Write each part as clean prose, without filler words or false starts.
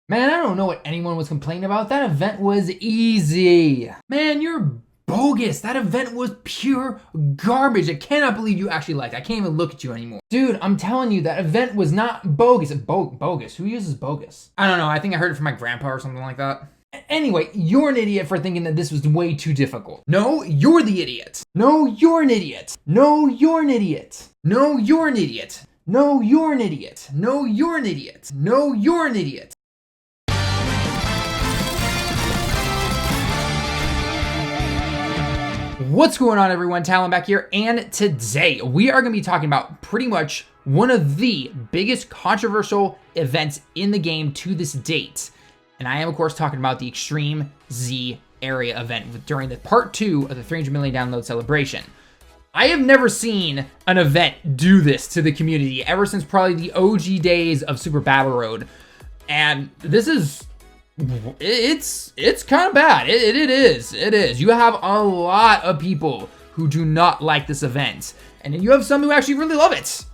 Man, I don't know what anyone was complaining about. That event was easy. Man, you're bogus. That event was pure garbage. I cannot believe you actually liked it. I can't even look at you anymore. Dude, I'm telling you, that event was not bogus. Bogus? Who uses bogus? I don't know. I think I heard it from my grandpa or something like that. Anyway, you're an idiot for thinking that this was way too difficult. No, you're the idiot. No, you're an idiot. No, you're an idiot. No, you're an idiot. No, you're an idiot. No, you're an idiot. No, you're an idiot. What's going on, everyone? Tallen back here, and today we are going to be talking about pretty much one of the biggest controversial events in the game to this date. And I am, of course, talking about the Extreme Z Area event during the part 2 of the 300 million download celebration. I have never seen an event do this to the community ever since probably the OG days of Super Battle Road. And this is... It's kind of bad. It is. You have a lot of people who do not like this event, and then you have some who actually really love it.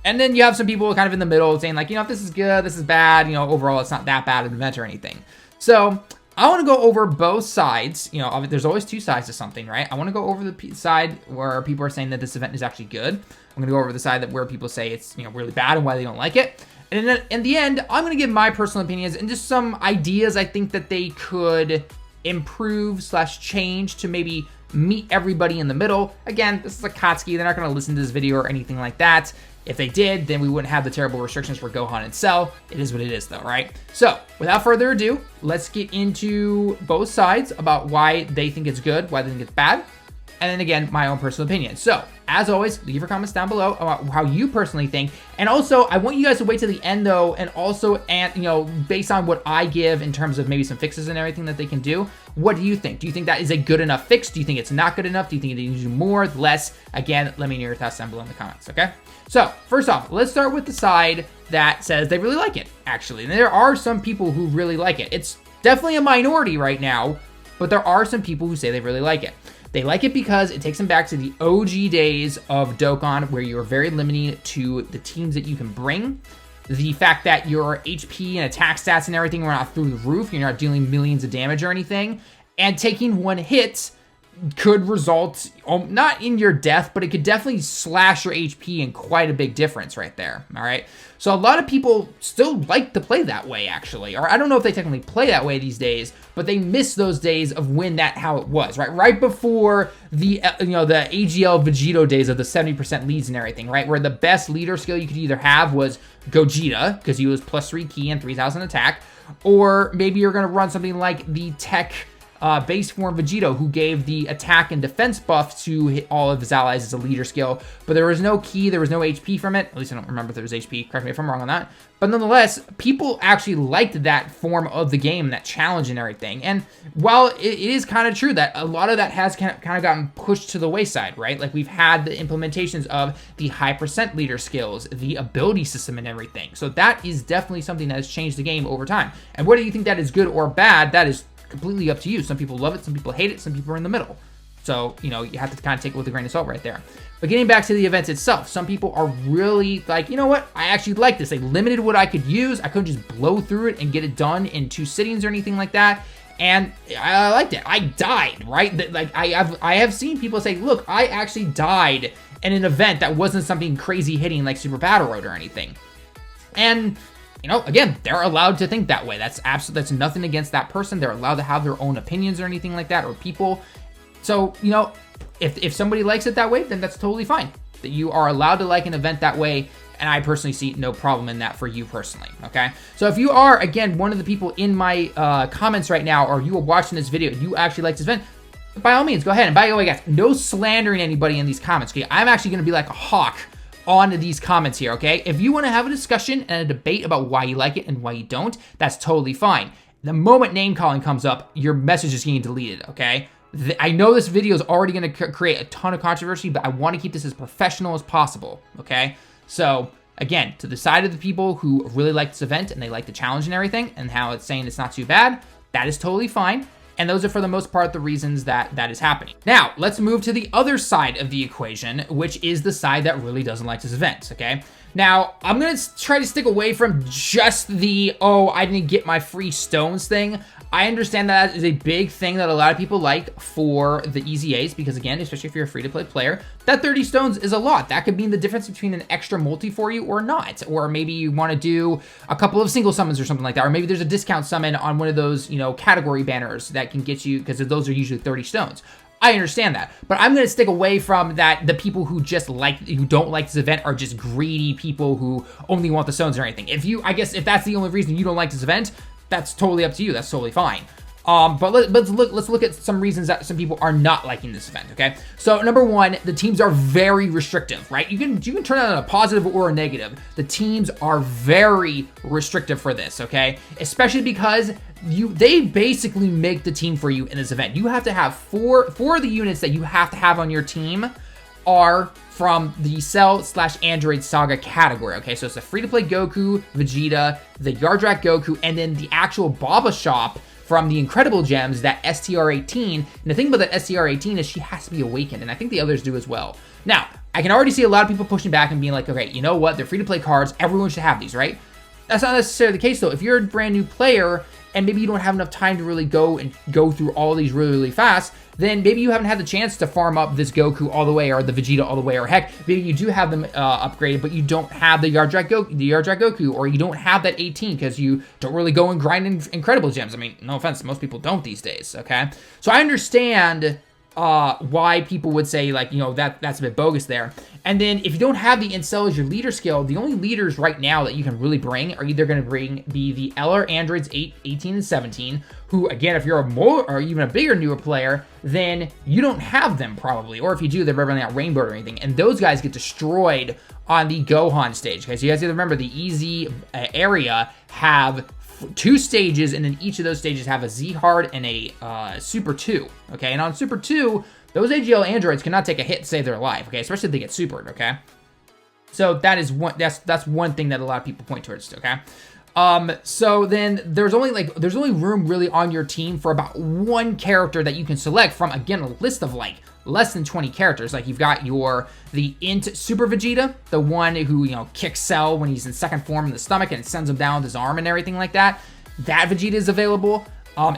And then you have some people kind of in the middle saying like, this is good, this is bad, overall it's not that bad of an event or anything. So I want to go over both sides. There's always two sides to something, right? I want to go over the side where people are saying that this event is actually good. I'm going to go over the side where people say it's really bad and why they don't like it. And then in the end, I'm going to give my personal opinions and just some ideas I think that they could improve / change to maybe meet everybody in the middle. Again, this is a Akatsuki. They're not going to listen to this video or anything like that. If they did, then we wouldn't have the terrible restrictions for Gohan and Cell. It is what it is though, right? So without further ado, let's get into both sides about why they think it's good, why they think it's bad. And then again, my own personal opinion. So, as always, leave your comments down below about how you personally think. And also, I want you guys to wait to the end though, and also, based on what I give in terms of maybe some fixes and everything that they can do, what do you think? Do you think that is a good enough fix? Do you think it's not good enough? Do you think they need to do more, less? Again, let me know your thoughts down below in the comments, okay? So, first off, let's start with the side that says they really like it, actually. And there are some people who really like it. It's definitely a minority right now, but there are some people who say they really like it. They like it because it takes them back to the OG days of Dokkan, where you were very limiting to the teams that you can bring. The fact that your HP and attack stats and everything were not through the roof, you're not dealing millions of damage or anything, and taking one hit could result, not in your death, but it could definitely slash your HP in quite a big difference right there, all right? So a lot of people still like to play that way, actually. Or I don't know if they technically play that way these days, but they miss those days of when how it was, right? Right before the, the AGL Vegito days of the 70% leads and everything, right? Where the best leader skill you could either have was Gogeta, because he was +3 ki and 3000 attack, or maybe you're gonna run something like the Tech base form Vegito, who gave the attack and defense buff to hit all of his allies as a leader skill, but there was no ki, there was no HP from it. At least I don't remember if there was HP. Correct me if I'm wrong on that. But nonetheless, people actually liked that form of the game, that challenge and everything. And while it is kind of true that a lot of that has kind of gotten pushed to the wayside, right? Like we've had the implementations of the high percent leader skills, the ability system and everything. So that is definitely something that has changed the game over time. And whether you think that is good or bad, that is completely up to you. Some people love it, some people hate it, some people are in the middle. So, you have to kind of take it with a grain of salt right there. But getting back to the events itself, some people are really like, you know what? I actually like this. They limited what I could use. I couldn't just blow through it and get it done in 2 sittings or anything like that. And I liked it. I died, right? Like I have seen people say, look, I actually died in an event that wasn't something crazy hitting like Super Battle Road or anything. And again, they're allowed to think that way. That's nothing against that person. They're allowed to have their own opinions or anything like that, or people. So, if somebody likes it that way, then that's totally fine. That you are allowed to like an event that way, and I personally see no problem in that for you personally, okay? So if you are, again, one of the people in my comments right now, or you are watching this video, you actually like this event, by all means, go ahead. And by the way, guys, no slandering anybody in these comments, okay? I'm actually going to be like a hawk on these comments here, okay? If you want to have a discussion and a debate about why you like it and why you don't, that's totally fine. The moment name calling comes up, your message is getting deleted, okay? I know this video is already going to create a ton of controversy, but I want to keep this as professional as possible, okay? So, again, to the side of the people who really like this event and they like the challenge and everything and how it's saying it's not too bad, that is totally fine. And those are, for the most part, the reasons that is happening. Now, let's move to the other side of the equation, which is the side that really doesn't like this event, okay? Now, I'm going to try to stick away from just the, oh, I didn't get my free stones thing. I understand that is a big thing that a lot of people like for the EZAs because, again, especially if you're a free-to-play player, that 30 stones is a lot. That could mean the difference between an extra multi for you or not. Or maybe you want to do a couple of single summons or something like that. Or maybe there's a discount summon on one of those, you know, category banners that can get you, because those are usually 30 stones. I understand that, but I'm going to stick away from that. The people who don't like this event are just greedy people who only want the stones or anything. I guess if that's the only reason you don't like this event, that's totally up to you. That's totally fine. But let's look at some reasons that some people are not liking this event, okay? So number one, the teams are very restrictive, right? You can turn that on a positive or a negative. The teams are very restrictive for this, okay? Especially because they basically make the team for you in this event. You have to have four of the units that you have to have on your team are from the Cell/Android Saga category, okay? So it's the free-to-play Goku, Vegeta, the Yardrat Goku, and then the actual Baba Shop from the Incredible Gems, that STR-18. And the thing about that STR-18 is she has to be awakened, and I think the others do as well. Now, I can already see a lot of people pushing back and being like, okay, you know what? They're free-to-play cards. Everyone should have these, right? That's not necessarily the case, though. If you're a brand new player and maybe you don't have enough time to really go through all of these really fast, then maybe you haven't had the chance to farm up this Goku all the way or the Vegeta all the way, or heck, maybe you do have them upgraded, but you don't have the Yardrat Goku, or you don't have that 18 because you don't really go and grind Incredible Gems. I mean, no offense, most people don't these days, okay? So I understand why people would say, like, you know, that's a bit bogus there. And then if you don't have the Incel as your leader skill, the only leaders right now that you can really bring are either going to be the LR Androids 18 and 17, who, again, if you're a more or even a bigger newer player, then you don't have them probably. Or if you do, they're running out Rainbow or anything. And those guys get destroyed on the Gohan stage. Okay, so you guys have to remember the EZ area have 2 stages, and then each of those stages have a Z Hard and a Super 2, okay? And on Super 2, those AGL androids cannot take a hit to save their life, okay? Especially if they get supered, okay? So that is that's one thing that a lot of people point towards, okay? So then there's only room really on your team for about 1 character that you can select from, again, a list of like less than 20 characters. Like you've got the Int Super Vegeta, the one who, you know, kicks Cell when he's in second form in the stomach and sends him down with his arm and everything like that. That Vegeta is available.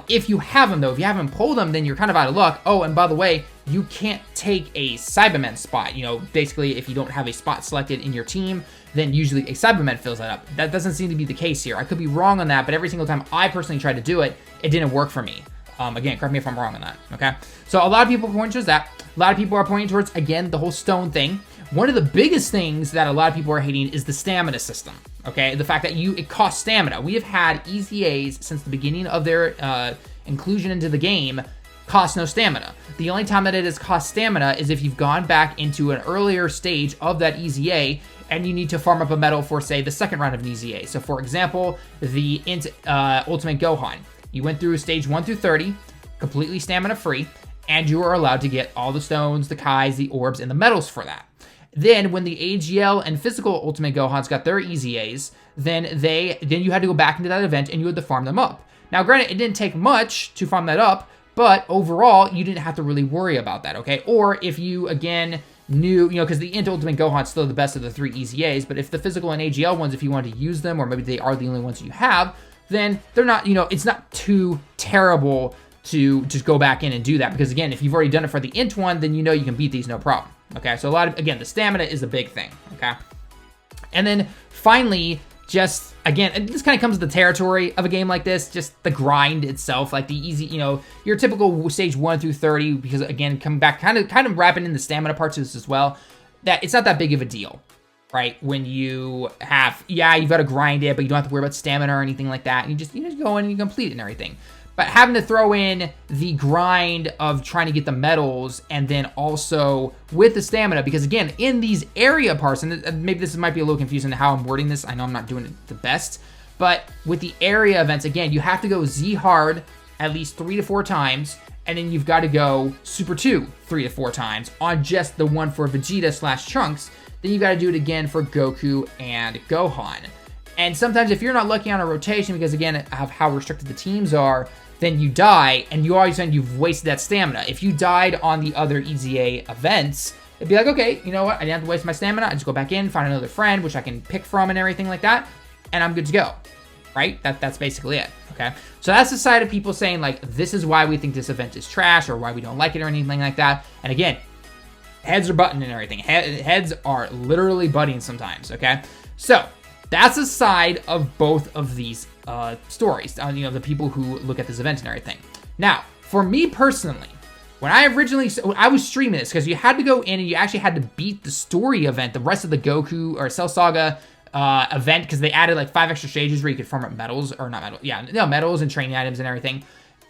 If you have him, though, if you haven't pulled him, then you're kind of out of luck. Oh, and by the way, you can't take a Cyberman spot. You know, basically, if you don't have a spot selected in your team, then usually a Cyberman fills that up. That doesn't seem to be the case here. I could be wrong on that, but every single time I personally tried to do it, it didn't work for me. Again, correct me if I'm wrong on that, okay? So a lot of people point towards that. A lot of people are pointing towards, again, the whole stone thing. One of the biggest things that a lot of people are hating is the stamina system, okay? The fact that it costs stamina. We have had EZAs since the beginning of their inclusion into the game cost no stamina. The only time that it has cost stamina is if you've gone back into an earlier stage of that EZA and you need to farm up a medal for, say, the second round of an EZA. So, for example, the Ultimate Gohan. You went through stage 1 through 30, completely stamina free, and you are allowed to get all the stones, the Kais, the orbs, and the medals for that. Then when the AGL and physical Ultimate Gohans got their EZAs, then you had to go back into that event and you had to farm them up. Now, granted, it didn't take much to farm that up, but overall, you didn't have to really worry about that, okay? Or if you, again, knew, you know, because the Int Ultimate Gohan's still the best of the 3 EZAs, but if the physical and AGL ones, if you wanted to use them, or maybe they are the only ones you have, then they're not, you know, it's not too terrible to just go back in and do that. Because again, if you've already done it for the Int one, then you know you can beat these no problem. Okay, so again, the stamina is a big thing, okay? And then finally, just, again, and this kind of comes with the territory of a game like this, just the grind itself, like the easy, you know, your typical stage 1 through 30, because again, coming back, kind of wrapping in the stamina parts of this as well, that it's not that big of a deal. Right, when you have, you've got to grind it, but you don't have to worry about stamina or anything like that. And you just go in and you complete it and everything. But having to throw in the grind of trying to get the medals and then also with the stamina, because again, in these area parts, and maybe this might be a little confusing how I'm wording this. I know I'm not doing it the best, but with the area events, again, you have to go Z hard at least 3 to 4 times, and then you've got to go Super 2 3 to 4 times on just the one for Vegeta/Trunks. Then you got to do it again for Goku and Gohan. And sometimes if you're not lucky on a rotation, because again, of how restricted the teams are, then you die, and you always find you've wasted that stamina. If you died on the other EZA events, it'd be like, okay, you know what? I didn't have to waste my stamina. I just go back in, find another friend, which I can pick from and everything like that, and I'm good to go, right? That's basically it, okay? So that's the side of people saying, like, this is why we think this event is trash or why we don't like it or anything like that. And again, heads are butting and everything. Heads are literally butting sometimes, okay? So that's the side of both of these stories, you know, the people who look at this event and everything. Now, for me personally, when I was streaming this because you had to go in and you actually had to beat the story event, the rest of the Goku or Cell Saga event, because they added like 5 extra stages where you could farm up medals, or not medals, yeah, no, medals and training items and everything.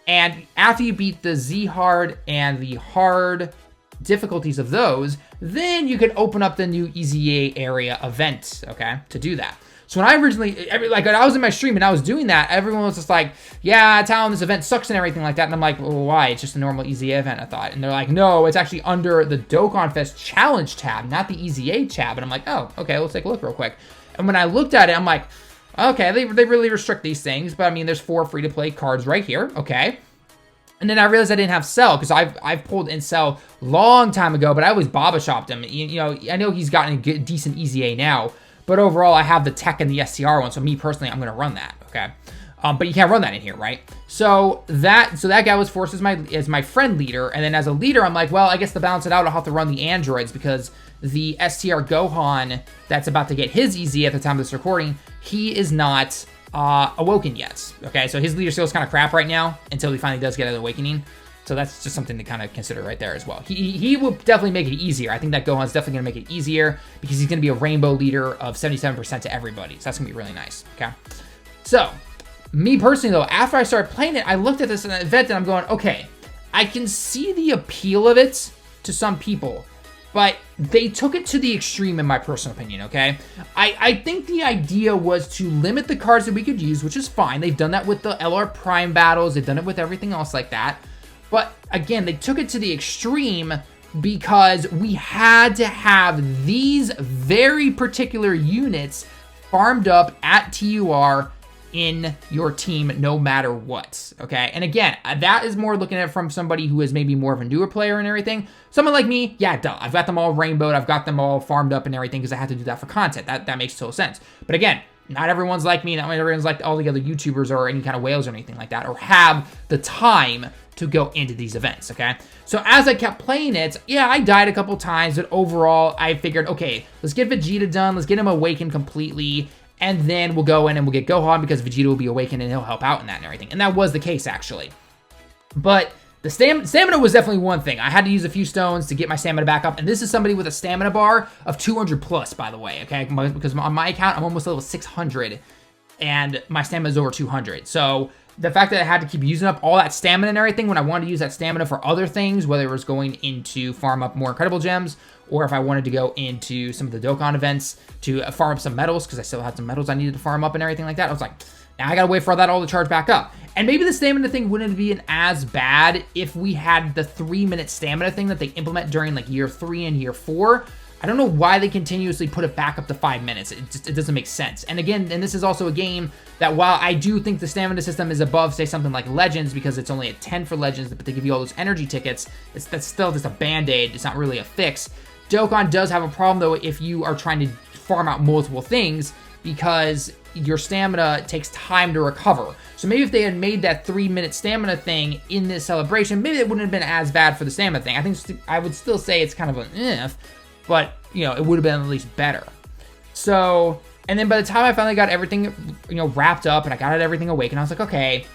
And after you beat the Z hard and the hard difficulties of those, then you could open up the new EZA area event, okay, to do that. So when I originally, like when I was in my stream and I was doing that, everyone was just like, yeah, Talon, this event sucks and everything like that. And I'm like, well, why? It's just a normal EZA event, I thought. And they're like, no, it's actually under the Dokkan Fest Challenge tab, not the EZA tab. And I'm like, oh, okay, let's take a look real quick. And when I looked at it, I'm like, okay, they really restrict these things. But I mean, there's 4 free-to-play cards right here, okay. And then I realized I didn't have Cell, because I've pulled in Cell long time ago, but I always Baba shopped him. You know, I know he's gotten a good, decent EZA now, but overall I have the Tech and the STR one, so me personally, I'm gonna run that, okay? But you can't run that in here, right? So that guy was forced as my friend leader, and then as a leader, I'm like, well, I guess to balance it out, I'll have to run the androids, because the STR Gohan that's about to get his EZ at the time of this recording, he is not awoken yet. Okay, so his leader skill is kind of crap right now until he finally does get an awakening. So that's just something to kind of consider right there as well. He will definitely make it easier. I think that Gohan's definitely going to make it easier because he's going to be a rainbow leader of 77% to everybody. So that's going to be really nice, okay? So, me personally though, after I started playing it, I looked at this event and I'm going, okay, I can see the appeal of it to some people, but they took it to the extreme in my personal opinion, okay? I think the idea was to limit the cards that we could use, which is fine. They've done that with the LR Prime battles. They've done it with everything else like that. But again, they took it to the extreme because we had to have these very particular units farmed up at TUR in your team no matter what, okay? And again, that is more looking at it from somebody who is maybe more of a newer player and everything. Someone like me, yeah, duh, I've got them all rainbowed, I've got them all farmed up and everything because I had to do that for content. That makes total sense. But again, not everyone's like me, not everyone's like all the other YouTubers or any kind of whales or anything like that, or have the time to go into these events, okay? So as I kept playing it, yeah, I died a couple times, but overall, I figured, okay, let's get Vegeta done, let's get him awakened completely, and then we'll go in and we'll get Gohan because Vegeta will be awakened and he'll help out in that and everything. And that was the case, actually. But the stamina was definitely one thing. I had to use a few stones to get my stamina back up, and this is somebody with a stamina bar of 200 plus, by the way, okay? Because on my account, I'm almost level 600, and my stamina is over 200. So the fact that I had to keep using up all that stamina and everything when I wanted to use that stamina for other things, whether it was going into farm up more incredible gems, or if I wanted to go into some of the Dokkan events to farm up some medals, because I still had some medals I needed to farm up and everything like that, I was like, now I gotta wait for that all to charge back up. And maybe the stamina thing wouldn't be as bad if we had the 3-minute stamina thing that they implement during like year 3 and year 4. I don't know why they continuously put it back up to 5 minutes. It doesn't make sense. And again, and this is also a game that while I do think the stamina system is above, say, something like Legends, because it's only at 10 for Legends, but they give you all those energy tickets, that's still just a band-aid. It's not really a fix. Dokkan does have a problem, though, if you are trying to farm out multiple things, because your stamina takes time to recover. So maybe if they had made that 3-minute stamina thing in this celebration, maybe it wouldn't have been as bad for the stamina thing. I would still say it's kind of an if, but, you know, it would have been at least better. So, and then by the time I finally got everything, you know, wrapped up and I got everything awake, and I was like, okay,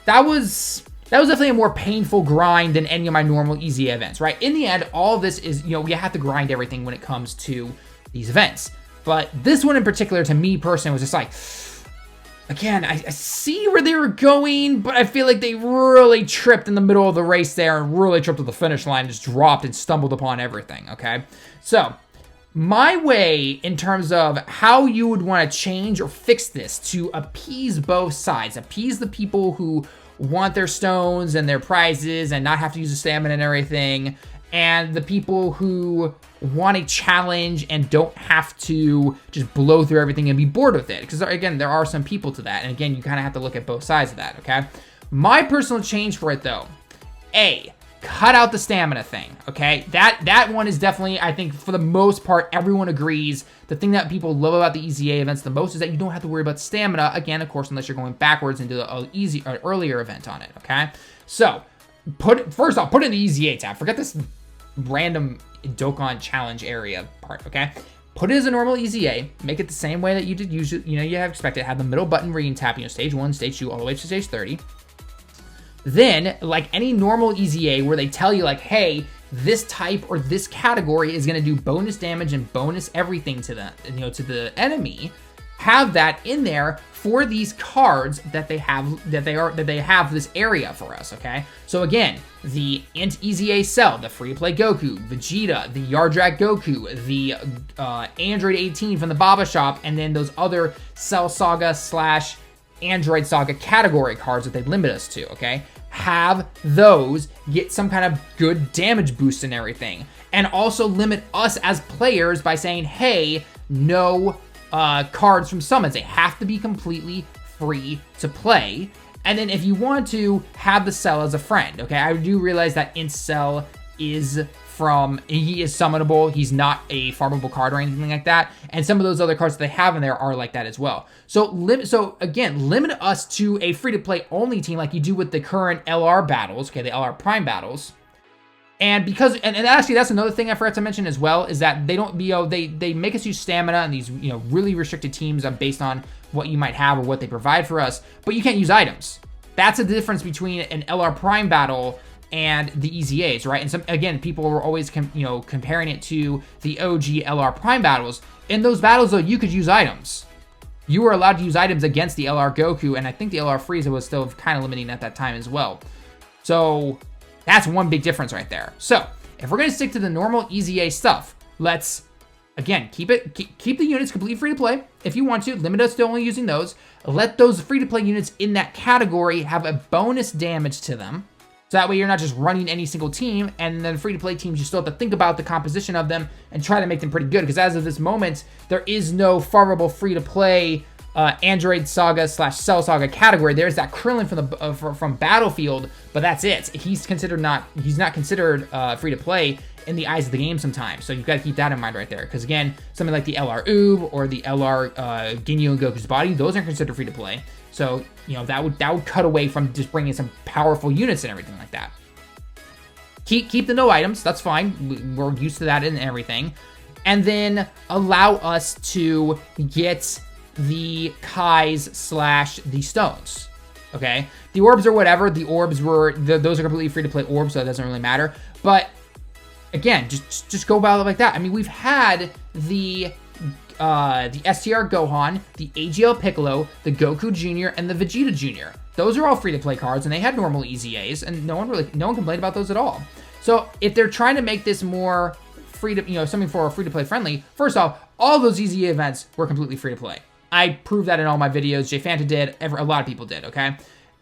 that was definitely a more painful grind than any of my normal easy events, right? In the end, all of this is, you know, you have to grind everything when it comes to these events. But this one in particular, to me personally, was just like, again, I see where they were going, but I feel like they really tripped in the middle of the race there and really tripped at the finish line, just dropped and stumbled upon everything, okay? So, my way in terms of how you would want to change or fix this to appease both sides, appease the people who want their stones and their prizes and not have to use the stamina and everything, and the people who want a challenge and don't have to just blow through everything and be bored with it. Because again, there are some people to that. And again, you kind of have to look at both sides of that, okay? My personal change for it though, A, cut out the stamina thing, okay? That one is definitely, I think, for the most part, everyone agrees. The thing that people love about the EZA events the most is that you don't have to worry about stamina, again, of course, unless you're going backwards into an earlier event on it, okay? So, first off, put it in the EZA tab. Forget this random Dokkan challenge area part, okay? Put it as a normal EZA. Make it the same way that you did usually, you have expected. Have the middle button where you can tap, stage 1, stage 2, all the way to stage 30. Then, like any normal EZA where they tell you, like, hey, this type or this category is going to do bonus damage and bonus everything to the, to the enemy, have that in there for these cards that they have, that they have this area for us, okay? So again, the Int EZA Cell, the free-to-play Goku, Vegeta, the Yardrat Goku, the Android 18 from the Baba Shop, and then those other Cell Saga / Android Saga category cards that they limit us to, okay? Have those get some kind of good damage boost and everything. And also limit us as players by saying, hey, no cards from summons. They have to be completely free to play. And then if you want to, have the Cell as a friend, okay? I do realize that Int Cell he is summonable. He's not a farmable card or anything like that. And some of those other cards that they have in there are like that as well. So again, limit us to a free-to-play only team like you do with the current LR battles, okay, the LR Prime battles. And because, and actually that's another thing I forgot to mention as well, is that they don't, they make us use stamina and these, really restricted teams based on what you might have or what they provide for us, but you can't use items. That's the difference between an LR Prime battle and the EZAs, right? And again, people were always, comparing it to the OG LR Prime battles. In those battles, though, you could use items. You were allowed to use items against the LR Goku, and I think the LR Frieza was still kind of limiting at that time as well. So that's one big difference right there. So if we're gonna stick to the normal EZA stuff, let's, again, keep the units completely free to play. If you want to, limit us to only using those. Let those free to play units in that category have a bonus damage to them. So that way you're not just running any single team, and then free-to-play teams, you still have to think about the composition of them and try to make them pretty good. Because as of this moment, there is no farmable free-to-play Android Saga / Cell Saga category. There's that Krillin from Battlefield, but that's it. He's not considered free-to-play in the eyes of the game sometimes. So you've got to keep that in mind right there. Because again, something like the LR Oob or the LR Ginyu and Goku's Body, those aren't considered free-to-play. So, that would cut away from just bringing some powerful units and everything like that. Keep the no items. That's fine. We're used to that and everything. And then allow us to get the Kais / the stones. Okay? The orbs or whatever. The orbs those are completely free to play orbs, so it doesn't really matter. But again, just go about it like that. I mean, we've had the STR Gohan, the AGL Piccolo, the Goku Jr., and the Vegeta Jr. Those are all free-to-play cards, and they had normal EZAs, and no one complained about those at all. So if they're trying to make this more free to, something for free-to-play friendly, first off, all those EZA events were completely free-to-play. I proved that in all my videos. JFanta did. A lot of people did, okay?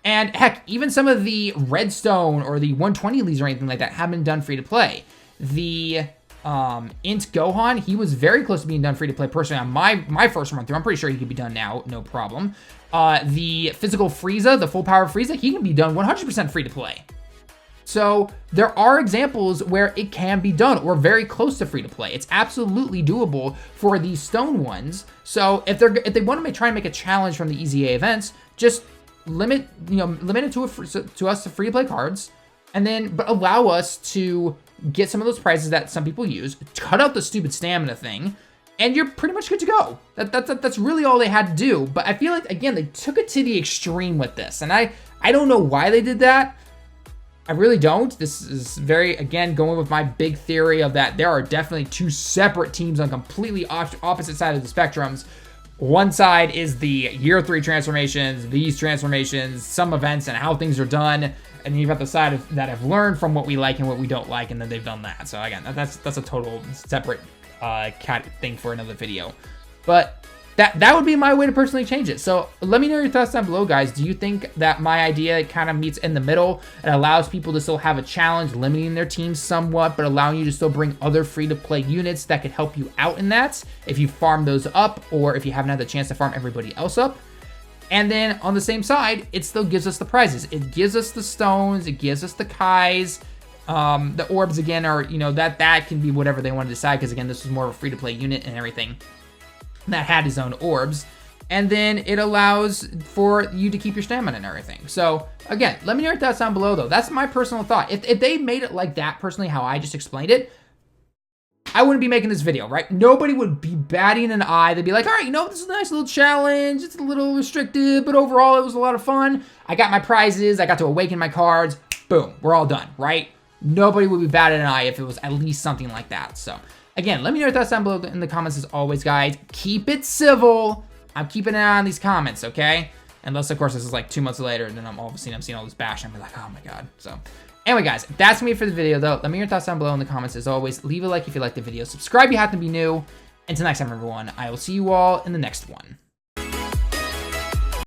And heck, even some of the Redstone or the 120 leads or anything like that have been done free-to-play. The Int Gohan, he was very close to being done free to play personally on my first run through. I'm pretty sure he could be done now, no problem. The physical Frieza, the full power Frieza, he can be done 100% free to play. So there are examples where it can be done or very close to free to play. It's absolutely doable for these stone ones. So if they want to try and make a challenge from the EZA events, just limit it to us to free to play cards, and then but allow us to get some of those prizes that some people use, cut out the stupid stamina thing, and you're pretty much good to go. That's really all they had to do. But I feel like, again, they took it to the extreme with this, and I don't know why they did that. I really don't. This is very, again, going with my big theory of that there are definitely two separate teams on completely opposite sides of the spectrums. One side is the year 3 transformations, these transformations, some events, and how things are done. And you've got the side that have learned from what we like and what we don't like, and then they've done that. So again, that's a total separate thing for another video. But that would be my way to personally change it. So let me know your thoughts down below, guys. Do you think that my idea kind of meets in the middle? It allows people to still have a challenge, limiting their teams somewhat, but allowing you to still bring other free-to-play units that could help you out in that if you farm those up, or if you haven't had the chance to farm everybody else up. And then on the same side, it still gives us the prizes. It gives us the stones, it gives us the Kais, The orbs, again, are, you know, that can be whatever they want to decide, because, again, this was more of a free-to-play unit and everything that had his own orbs. And then it allows for you to keep your stamina and everything. So, again, let me know your thoughts down below, though. That's my personal thought. If they made it like that, personally, how I just explained it, I wouldn't be making this video, right? Nobody would be batting an eye. They'd be like, all right, you know, this is a nice little challenge. It's a little restricted, but overall, it was a lot of fun. I got my prizes. I got to awaken my cards. Boom, we're all done, right? Nobody would be batting an eye if it was at least something like that. So, again, let me know your thoughts down below in the comments as always, guys. Keep it civil. I'm keeping an eye on these comments, okay? Unless, of course, this is like 2 months later, and then I'm seeing all this bash, and I'm like, oh my god. So, anyway, guys, that's gonna be it for the video, though. Let me know your thoughts down below in the comments. As always, leave a like if you liked the video. Subscribe if you happen to be new. Until next time, everyone, I will see you all in the next one.